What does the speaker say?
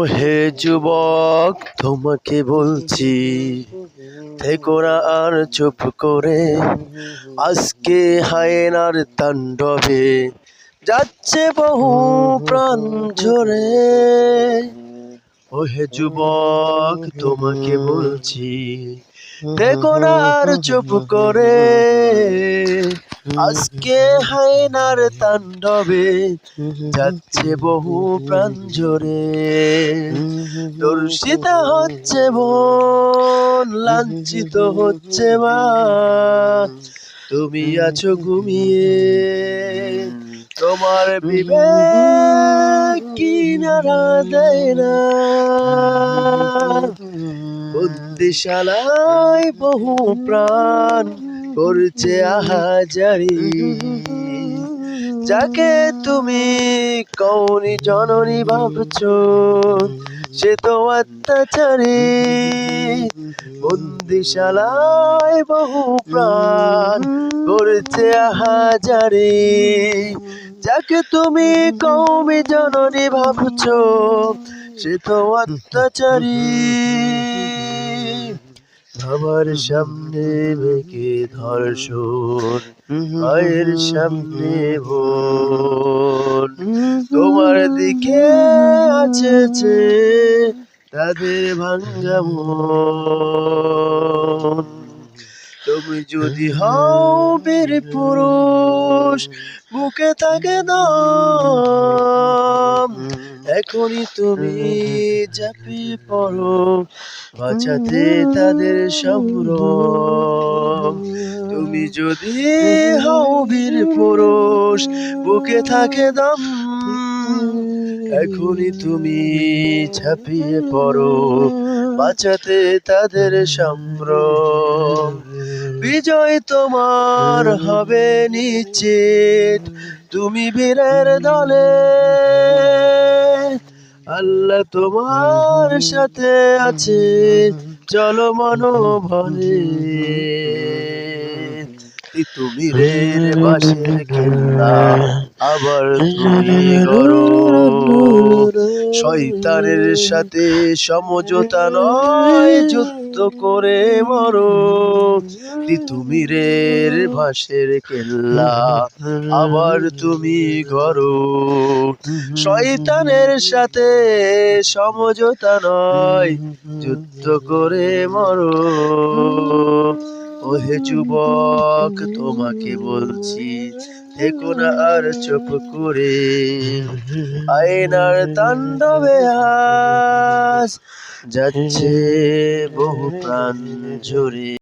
ওহে যুবক, তোমাকে বলছি, থেকো না আর চুপ করে। আজকে হায়েনার তাণ্ডবে যাচ্ছে বহু প্রাণ ঝরে। ওহে যুবক, তোমাকে বলছি, থেকো না আর চুপ করে। আজকে হায়নার তাণ্ডবে যাচ্ছে বহু প্রাণ ঝরে। দর্শিত হচ্ছে বোন, লাঞ্ছিত হচ্ছে মা, তুমি আছো ঘুমিয়ে। তোমার বিবেক কিনারা দেয় না। বন্দিশালায় বহু প্রাণ করছে আহাজারি। যাকে তুমি কওনি জননী ভাবছো, সে তো অত্যাচারী। বন্দিশালায় বহু প্রাণ করছে আহাজারি। যাকে তুমি কওমি জননী ভাবছো, সে তো অত্যাচারী। আমার সামনে মেঘে ধর্ষণ, মায়ের সামনে বোন, তোমার দিকে আছে যে তাদের ভাঙ্গা মন। তুমি যদি হও বীর পুরুষ, বুকে থাকে দম, এখনই তুমি ঝাঁপিয়ে পড়ো, বাঁচাতে তাদের সম্ভ্রম। তুমি যদি হও বীর পুরুষ, বুকে থাকে দম, এখনই তুমি ঝাঁপিয়ে পড়ো, বাঁচাতে তাদের সম্ভ্রম। বিজয় তোমার হবে নিশ্চিত, তুমি বীরের দলে। আল্লাহ তোমার সাথে আছে, চলো মনোবলে। তুমি রে বাঁশের খেলনা, আবার তুমি গড়ো। শয়তানের সাথে সমঝোতা নয়, যুদ্ধ করে মরো। তুমি রে বাঁশের খেলনা, আবার তুমি গড়ো। শয়তানের সাথে সমঝোতা নয়, যুদ্ধ করে মরো। ওহে যুবক, তোমাকে বলছি, থেকো না আর চুপ করে। আয়নার তাণ্ডবে আজ যাচ্ছে বহু প্রাণ ঝরে।